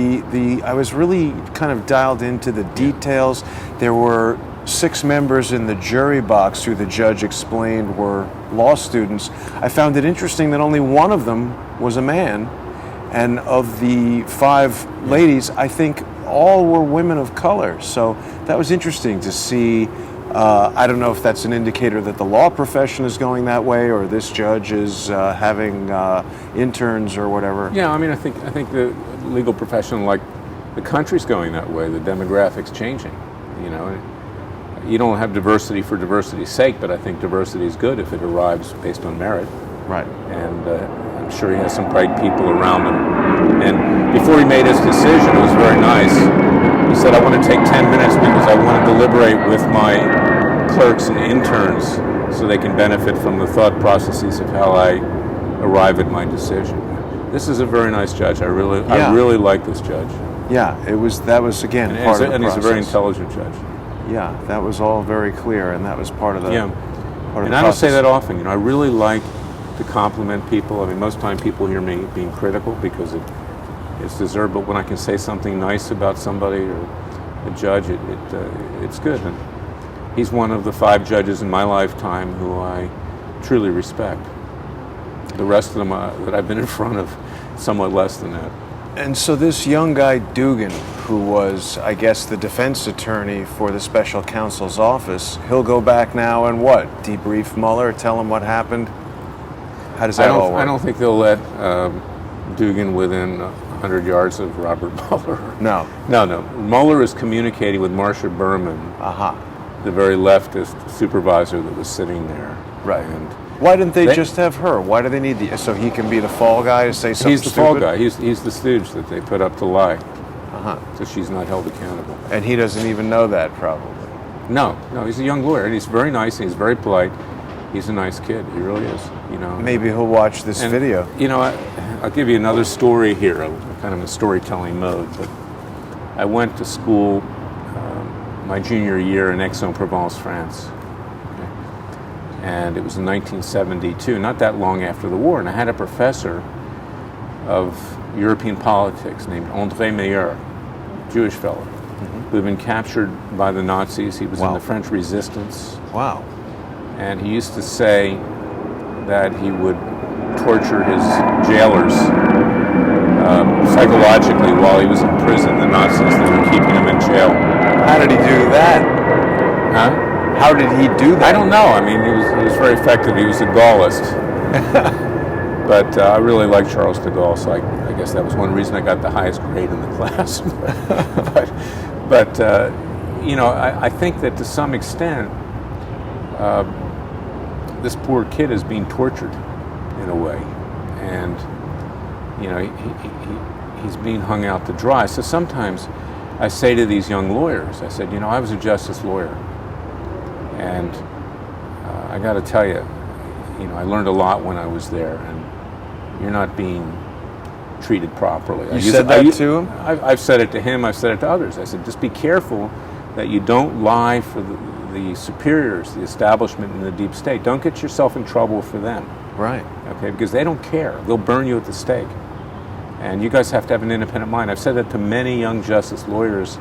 I was really kind of dialed into the details. There were 6 members in the jury box who the judge explained were law students. I found it interesting that only one of them was a man, and of the 5 ladies, I think all were women of color. So that was interesting to see. I don't know if that's an indicator that the law profession is going that way, or this judge is having interns or whatever. Yeah, I think the legal profession, like the country's going that way. The demographics changing. You don't have diversity for diversity's sake, but I think diversity is good if it arrives based on merit. Right. And I'm sure he has some bright people around him. And before he made his decision, it was very nice. He said, I want to take 10 minutes because I want to deliberate with my clerks and interns so they can benefit from the thought processes of how I arrive at my decision. This is a very nice judge. I really like this judge. Yeah, that was again part of the process. And he's a very intelligent judge. Yeah, that was all very clear, and that was part of the And I don't say that often. I really like to compliment people. I mean, most time people hear me being critical because it's deserved, but when I can say something nice about somebody or a judge, it's good. And he's one of the 5 judges in my lifetime who I truly respect. The rest of them that I've been in front of, somewhat less than that. And so this young guy, Dugan, who was, I guess, the defense attorney for the Special Counsel's office, he'll go back now and what? Debrief Mueller, tell him what happened? How does that all work? I don't think they'll let Dugan within 100 yards of Robert Mueller. No. No. Mueller is communicating with Marcia Berman, the very leftist supervisor that was sitting there. Right. And why didn't they just have her? Why do they need so he can be the fall guy to say something He's the stupid? fall guy. He's the stooge that they put up to lie. So she's not held accountable. And he doesn't even know that, probably. No, he's a young lawyer, and he's very nice, and he's very polite. He's a nice kid. He really is. Maybe he'll watch this video. I'll give you another story here. I'm kind of in a storytelling mode, but I went to school my junior year in Aix-en-Provence, France. And it was in 1972, not that long after the war, and I had a professor of European politics named André Meyer, Jewish fellow, who had been captured by the Nazis. He was in the French resistance. Wow. And he used to say that he would torture his jailers psychologically while he was in prison. The Nazis that were keeping him in jail. How did he do that? Huh? How did he do that? I don't know. I mean, he was very effective. He was a Gaullist. But I really like Charles de Gaulle, so I guess that was one reason I got the highest grade in the class. but I think that to some extent, this poor kid is being tortured in a way. And he's being hung out to dry. So sometimes I say to these young lawyers, I said, I was a justice lawyer, and I got to tell you, I learned a lot when I was there, and you're not being treated properly. You said that to him? I've said it to him. I've said it to others. I said, just be careful that you don't lie for the superiors, the establishment in the deep state. Don't get yourself in trouble for them. Right. Okay, because they don't care. They'll burn you at the stake. And you guys have to have an independent mind. I've said that to many young justice lawyers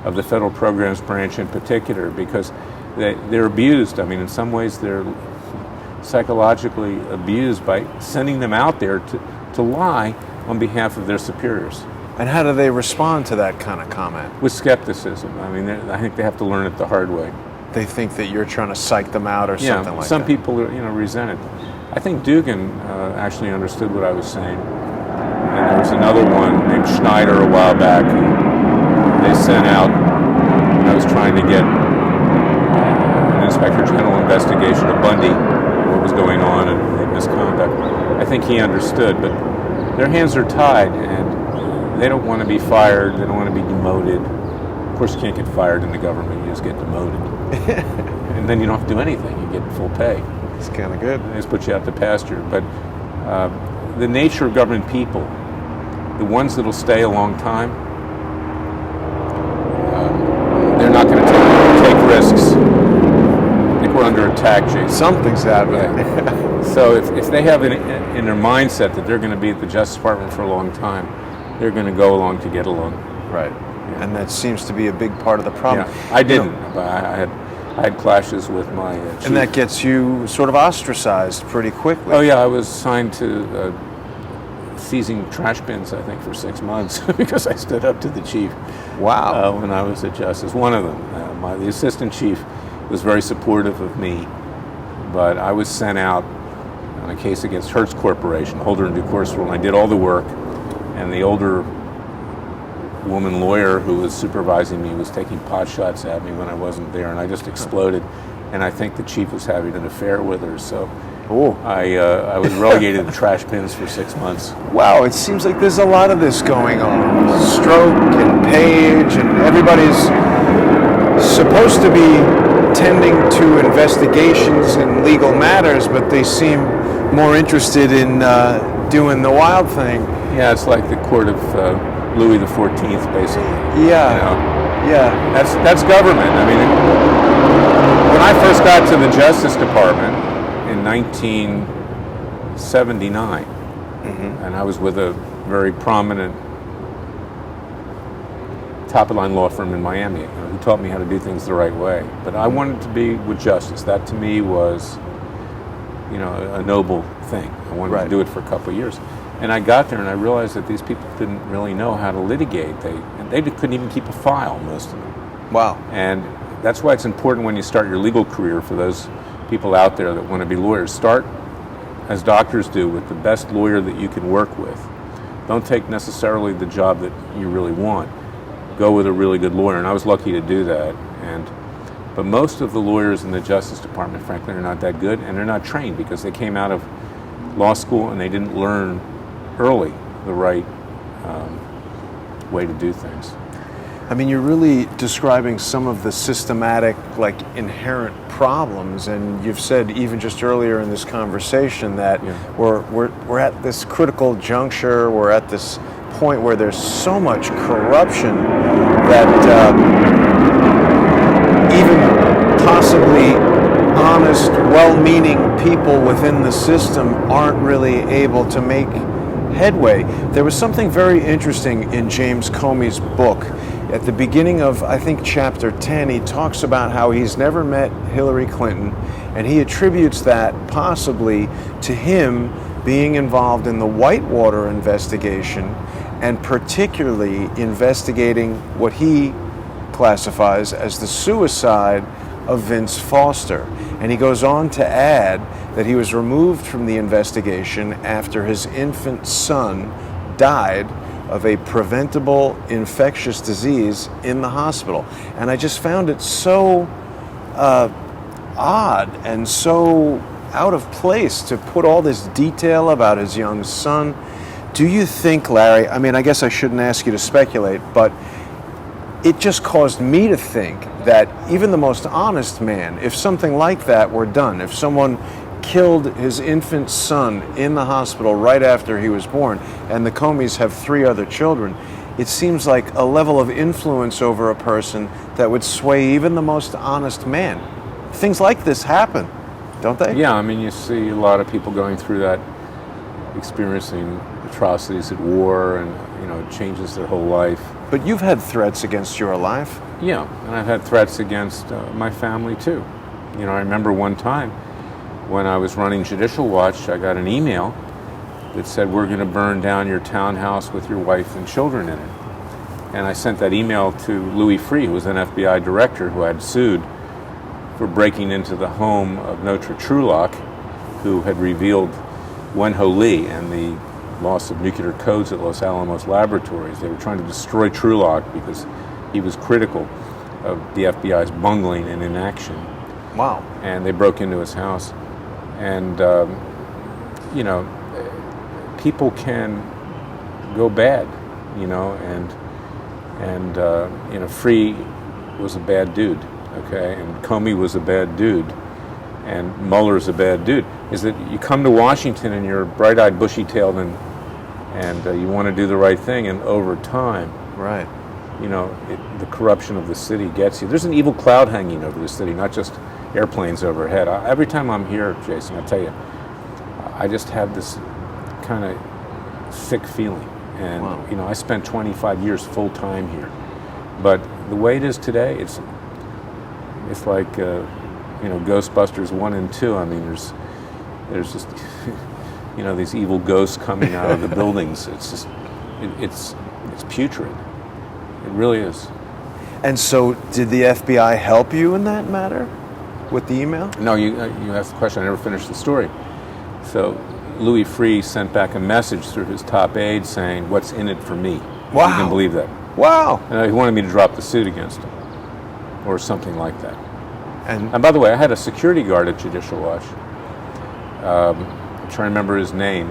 of the federal programs branch in particular, because they're abused. I mean, in some ways they're psychologically abused by sending them out there to lie on behalf of their superiors. And how do they respond to that kind of comment? With skepticism. I mean, I think they have to learn it the hard way. They think that you're trying to psych them out or something like that. Some people are, resent it. I think Dugan actually understood what I was saying. And there was another one named Schneider a while back who they sent out. I was trying to get an Inspector General investigation of Bundy, what was going on and misconduct. I think he understood, but their hands are tied, and they don't want to be fired. They don't want to be demoted. Of course, you can't get fired in the government. You just get demoted. And then you don't have to do anything. You get full pay. It's kind of good. They just put you out to pasture. But the nature of government people, the ones that'll stay a long time, they're not going to take risks. I think we're under attack, Jason. Something's happening. Yeah. So if they have in their mindset that they're going to be at the Justice Department for a long time, they're going to go along to get along. Right. Yeah. And that seems to be a big part of the problem. Yeah. I didn't, but I had clashes with my chief. And that gets you sort of ostracized pretty quickly. Oh yeah, I was assigned to seizing trash bins, I think, for 6 months because I stood up to the chief. Wow. When I was at Justice. One of them, the assistant chief, was very supportive of me, but I was sent out on a case against Hertz Corporation, holder in due course rule, and I did all the work, and the older woman lawyer who was supervising me was taking pot shots at me when I wasn't there, and I just exploded, and I think the chief was having an affair with her, so I was relegated to trash bins for 6 months. Wow, it seems like there's a lot of this going on. Stroke and Page, and everybody's supposed to be tending to investigations and legal matters, but they seem more interested in doing the wild thing. Yeah, it's like the court of Louis XIV, basically. Yeah, yeah. That's government. I mean, when I first got to the Justice Department in 1979, and I was with a very prominent top-of-line law firm in Miami who taught me how to do things the right way. But I wanted to be with justice. That to me was, a noble thing. I wanted to do it for a couple of years. And I got there and I realized that these people didn't really know how to litigate. They couldn't even keep a file, most of them. Wow. And that's why it's important when you start your legal career, for those people out there that want to be lawyers, start as doctors do with the best lawyer that you can work with. Don't take necessarily the job that you really want. Go with a really good lawyer, and I was lucky to do that. But most of the lawyers in the Justice Department, frankly, are not that good, and they're not trained because they came out of law school and they didn't learn early the right way to do things. I mean, you're really describing some of the systematic, inherent problems, and you've said even just earlier in this conversation that we're at this critical juncture, we're at this point where there's so much corruption that even possibly honest, well-meaning people within the system aren't really able to make headway. There was something very interesting in James Comey's book. At the beginning of, I think, chapter 10, he talks about how he's never met Hillary Clinton, and he attributes that possibly to him being involved in the Whitewater investigation, and particularly investigating what he classifies as the suicide of Vince Foster. And he goes on to add that he was removed from the investigation after his infant son died of a preventable infectious disease in the hospital. And I just found it so odd and so out of place to put all this detail about his young son Do you think, Larry, I mean, I guess I shouldn't ask you to speculate, but it just caused me to think that even the most honest man, if something like that were done, if someone killed his infant son in the hospital right after he was born, and the Comeys have 3 other children, it seems like a level of influence over a person that would sway even the most honest man. Things like this happen, don't they? Yeah, I mean, you see a lot of people going through that, experiencing atrocities at war, and it changes their whole life. But you've had threats against your life. Yeah, and I've had threats against my family too. I remember one time when I was running Judicial Watch, I got an email that said, "We're going to burn down your townhouse with your wife and children in it." And I sent that email to Louis Freeh, who was an FBI director who had sued for breaking into the home of Notre Trulock, who had revealed Wen-Ho Lee and the loss of nuclear codes at Los Alamos Laboratories. They were trying to destroy Trulock because he was critical of the FBI's bungling and inaction. Wow. And they broke into his house. And, people can go bad, and Freeh was a bad dude, okay, and Comey was a bad dude, and Mueller's a bad dude. Is that you come to Washington and you're bright-eyed, bushy-tailed, and you want to do the right thing, and over time, right, the corruption of the city gets you. There's an evil cloud hanging over the city, not just airplanes overhead. Every time I'm here, Jason, I tell you, I just have this kind of sick feeling. And, wow. I spent 25 years full-time here. But the way it is today, it's like, Ghostbusters 1 and 2. I mean, there's just, these evil ghosts coming out of the buildings. It's just, it's putrid. It really is. And so, did the FBI help you in that matter with the email? No, you asked the question. I never finished the story. So Louis Freeh sent back a message through his top aide saying, "What's in it for me?" Wow. You can believe that. Wow. And he wanted me to drop the suit against him, or something like that. And by the way, I had a security guard at Judicial Watch. I'm trying to remember his name,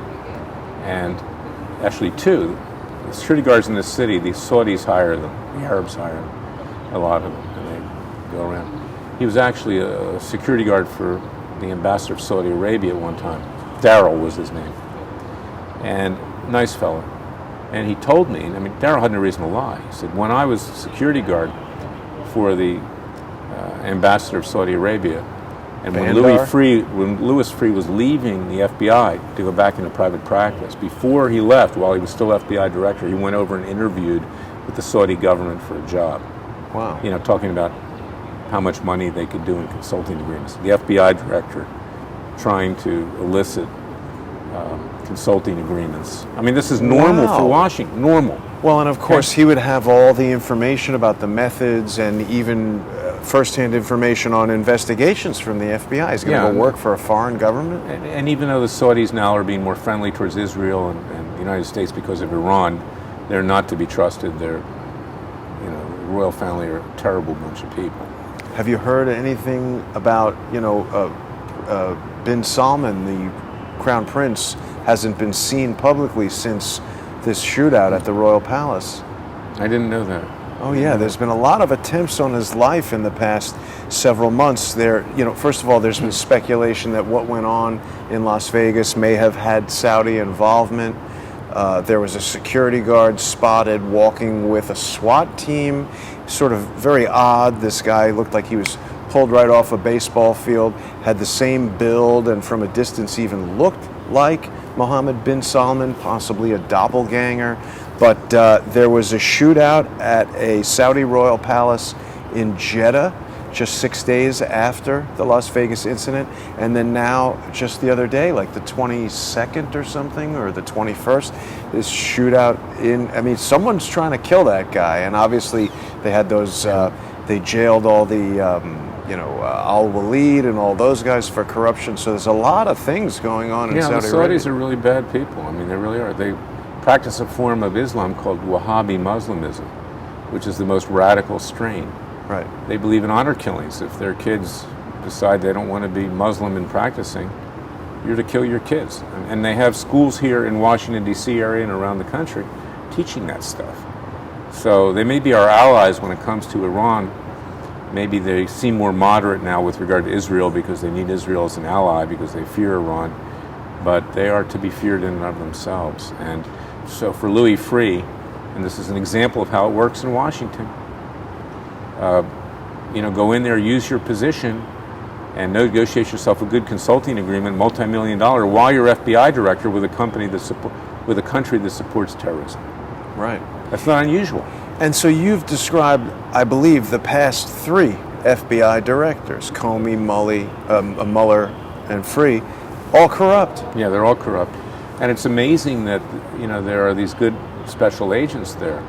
and actually 2. The security guards in this city, the Saudis hire them, the Arabs hire them, a lot of them, and they go around. He was actually a security guard for the ambassador of Saudi Arabia at one time. Darryl was his name, and nice fellow. And he told me, Darryl had no reason to lie. He said, when I was security guard for the ambassador of Saudi Arabia, and when Louis Freeh was leaving the FBI to go back into private practice, before he left, while he was still FBI director, he went over and interviewed with the Saudi government for a job. wow. Talking about how much money they could do in consulting agreements. The FBI director trying to elicit consulting agreements. This is normal Wow. for Washington, normal. Well, and of course, he would have all the information about the methods and even first-hand information on investigations from the FBI. He's going to go work for a foreign government? And even though the Saudis now are being more friendly towards Israel and the United States because of Iran, they're not to be trusted. They're, the royal family are a terrible bunch of people. Have you heard anything about, bin Salman, the Crown Prince, hasn't been seen publicly since this shootout at the Royal Palace? I didn't know that. Oh yeah, there's been a lot of attempts on his life in the past several months. First of all, there's been speculation that what went on in Las Vegas may have had Saudi involvement. There was a security guard spotted walking with a SWAT team. Sort of very odd. This guy looked like he was pulled right off a baseball field, had the same build, and from a distance even looked like Mohammed bin Salman, possibly a doppelganger. But there was a shootout at a Saudi royal palace in Jeddah just 6 days after the Las Vegas incident. And then now, just the other day, like the 22nd or something, or the 21st, this shootout someone's trying to kill that guy. And obviously they had those, they jailed all the, Al-Walid and all those guys for corruption. So there's a lot of things going on in Saudi Arabia. The Saudis are really bad people. They really are. They practice a form of Islam called Wahhabi Muslimism, which is the most radical strain. Right. They believe in honor killings. If their kids decide they don't want to be Muslim and practicing, you're to kill your kids. And they have schools here in Washington, D.C. area and around the country teaching that stuff. So they may be our allies when it comes to Iran. Maybe they seem more moderate now with regard to Israel because they need Israel as an ally because they fear Iran. But they are to be feared in and of themselves. And so for Louis Freeh, and this is an example of how it works in Washington, go in there, use your position, and negotiate yourself a good consulting agreement, multi-million-dollar, while you're FBI director with a company with a country that supports terrorism. Right. That's not unusual. And so you've described, I believe, the past 3 FBI directors, Comey, Mueller, and Freeh, all corrupt. Yeah, they're all corrupt. And it's amazing that, there are these good special agents there.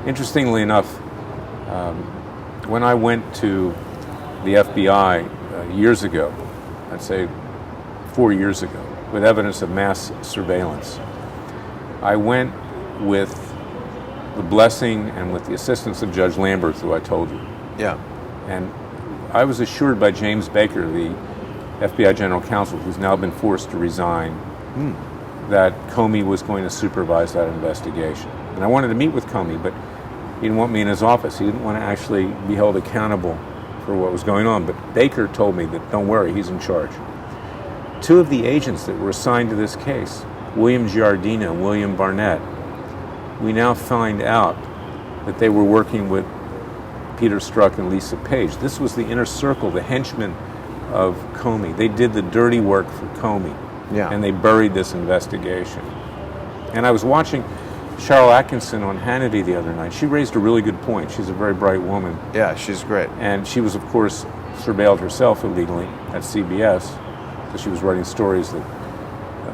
Interestingly enough, when I went to the FBI years ago, I'd say 4 years ago, with evidence of mass surveillance, I went with the blessing and with the assistance of Judge Lambert, who I told you. Yeah. And I was assured by James Baker, the FBI General Counsel, who's now been forced to resign, that Comey was going to supervise that investigation. And I wanted to meet with Comey, but he didn't want me in his office. He didn't want to actually be held accountable for what was going on. But Baker told me that, don't worry, he's in charge. 2 of the agents that were assigned to this case, William Giardina and William Barnett, we now find out that they were working with Peter Strzok and Lisa Page. This was the inner circle, the henchmen of Comey. They did the dirty work for Comey. Yeah. And they buried this investigation. And I was watching Cheryl Atkinson on Hannity the other night. She raised a really good point. She's a very bright woman. Yeah, she's great. And she was, of course, surveilled herself illegally at CBS because she was writing stories that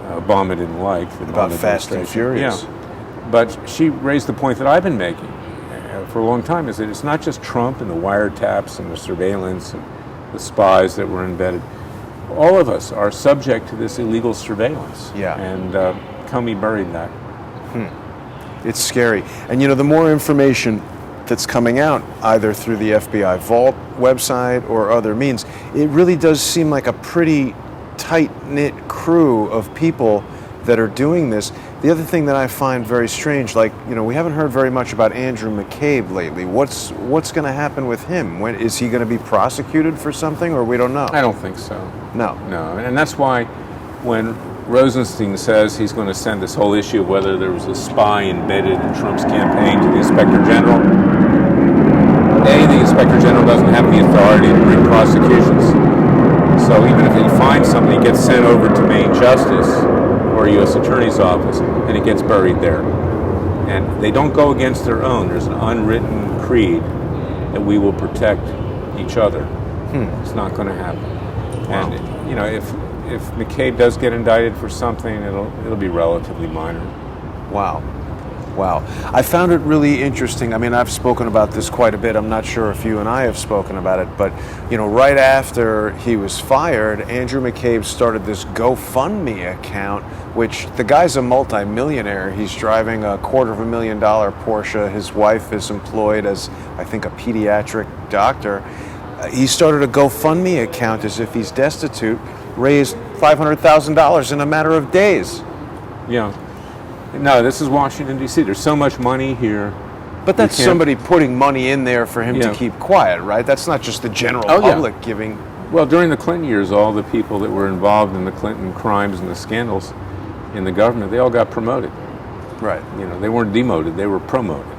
Obama didn't like. About Fast and Furious. Yeah. But she raised the point that I've been making for a long time, is that it's not just Trump and the wiretaps and the surveillance and the spies that were embedded. All of us are subject to this illegal surveillance. Yeah. And Comey buried that. It's scary. And the more information that's coming out, either through the FBI Vault website or other means, it really does seem like a pretty tight-knit crew of people that are doing this. The other thing that I find very strange, we haven't heard very much about Andrew McCabe lately. What's going to happen with him? When is he going to be prosecuted for something, or we don't know? I don't think so. No. No, and that's why when Rosenstein says he's going to send this whole issue of whether there was a spy embedded in Trump's campaign to the Inspector General, the Inspector General doesn't have the authority to bring prosecutions. So even if he finds something, it gets sent over to Maine Justice or a U.S. Attorney's Office, and it gets buried there. And they don't go against their own. There's an unwritten creed that we will protect each other. It's not going to happen. Wow. And, if McCabe does get indicted for something, it'll be relatively minor. Wow. I found it really interesting. I mean, I've spoken about this quite a bit. I'm not sure if you and I have spoken about it, but, right after he was fired, Andrew McCabe started this GoFundMe account, which the guy's a multimillionaire. He's driving a $250,000 Porsche. His wife is employed as, I think, a pediatric doctor. He started a GoFundMe account as if he's destitute, raised $500,000 in a matter of days. Yeah. No, this is Washington, D.C. There's so much money here. But that's somebody putting money in there for him to keep quiet, right? That's not just the general public giving. Well, during the Clinton years, all the people that were involved in the Clinton crimes and the scandals in the government, they all got promoted. Right. They weren't demoted, they were promoted.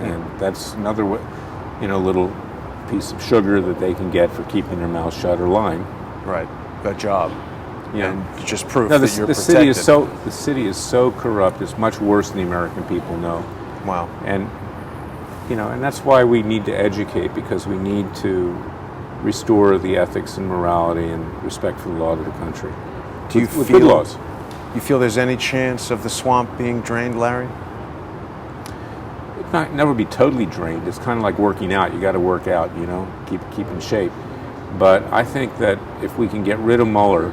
And that's another little piece of sugar that they can get for keeping their mouth shut or lying. Right. A job. Yeah. And just proof that you're the protected. The city is so corrupt. It's much worse than the American people know. Wow. And and that's why we need to educate, because we need to restore the ethics and morality and respect for the law of the country. Do you with feel good laws? You feel there's any chance of the swamp being drained, Larry? It might never be totally drained. It's kind of like working out. You got to work out, keep in shape. But I think that if we can get rid of Mueller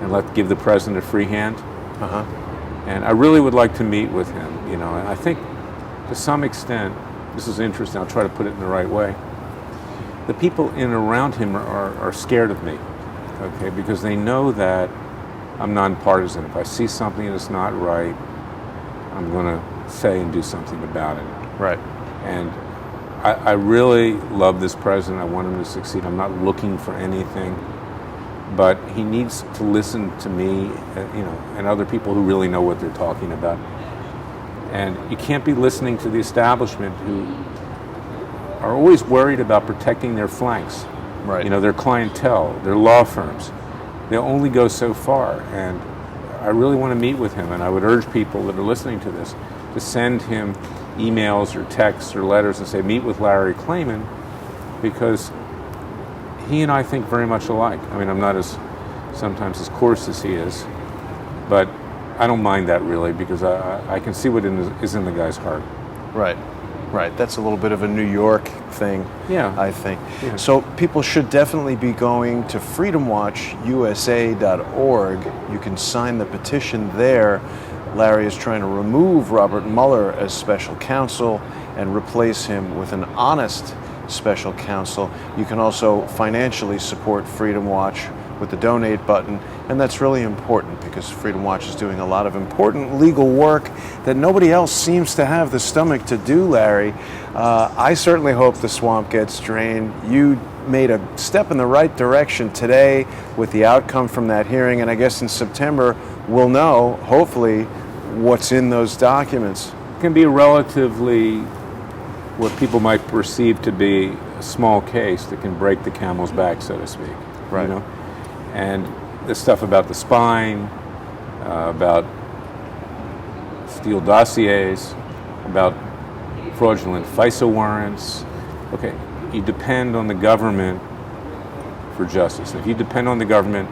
and give the president a free hand, and I really would like to meet with him, and I think to some extent, this is interesting, I'll try to put it in the right way, the people in and around him are scared of me. okay, because they know that I'm nonpartisan. If I see something that's not right, I'm going to say and do something about it. Right. And I really love this president. I want him to succeed. I'm not looking for anything, but he needs to listen to me, and other people who really know what they're talking about. And you can't be listening to the establishment who are always worried about protecting their flanks. Right. Their clientele, their law firms. They'll only go so far. And I really want to meet with him, and I would urge people that are listening to this to send him emails or texts or letters and say, meet with Larry Klayman, because he and I think very much alike. I mean, I'm not sometimes as coarse as he is, but I don't mind that really, because I can see what is in the guy's heart. Right. Right. That's a little bit of a New York thing, Yeah. I think. Yeah. So people should definitely be going to freedomwatchusa.org. You can sign the petition there. Larry is trying to remove Robert Mueller as special counsel and replace him with an honest special counsel. You can also financially support Freedom Watch with the donate button, and that's really important because Freedom Watch is doing a lot of important legal work that nobody else seems to have the stomach to do, Larry. I certainly hope the swamp gets drained. You made a step in the right direction today with the outcome from that hearing, and I guess in September we'll know, hopefully, what's in those documents. It can be relatively what people might perceive to be a small case that can break the camel's back, so to speak. Right. And this stuff about the spine, about Steele dossiers, about fraudulent FISA warrants. Okay, you depend on the government for justice. If you depend on the government,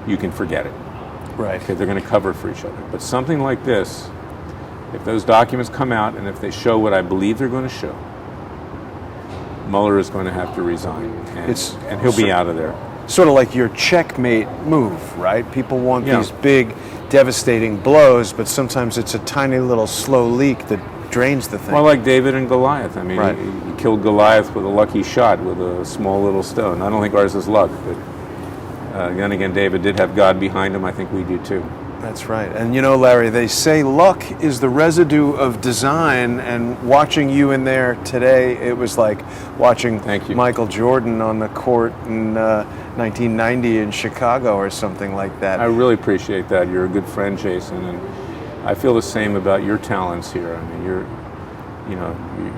you can forget it. Right. Okay, they're going to cover it for each other. But something like this, if those documents come out and if they show what I believe they're going to show, Mueller is going to have to resign, and he'll be out of there. Sort of like your checkmate move, right? People want Yeah. these big, devastating blows, but sometimes it's a tiny little slow leak that drains the thing. Well, like David and Goliath. I mean, Right. he killed Goliath with a lucky shot with a small little stone. I don't think ours is luck, but then again, David did have God behind him. I think we do too. That's right. And Larry, they say luck is the residue of design, and watching you in there today, it was like watching Thank you. Michael Jordan on the court in 1990 in Chicago or something like that. I really appreciate that. You're a good friend, Jason, and I feel the same about your talents here. I mean,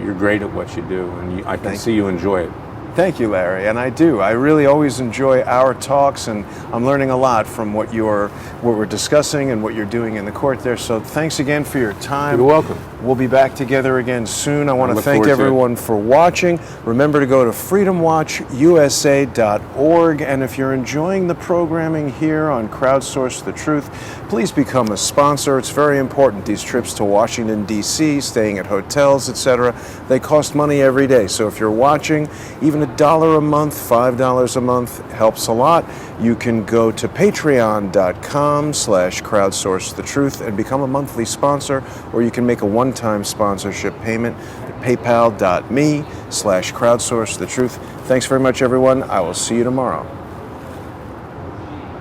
you're great at what you do, and I can see you enjoy it. Thank you, Larry, and I do. I really always enjoy our talks, and I'm learning a lot from what we're discussing and what you're doing in the court there. So thanks again for your time. You're welcome. We'll be back together again soon. I want to look thank forward to it. everyone for watching. Remember to go to freedomwatchusa.org, and if you're enjoying the programming here on Crowdsource the Truth, please become a sponsor. It's very important. These trips to Washington, D.C., staying at hotels, etc., they cost money every day. So if you're watching, even $1 a month, $5 a month helps a lot. You can go to patreon.com/crowdsourcethetruth and become a monthly sponsor, or you can make a one-time sponsorship payment at paypal.me/crowdsourcethetruth. Thanks very much, everyone. I will see you tomorrow.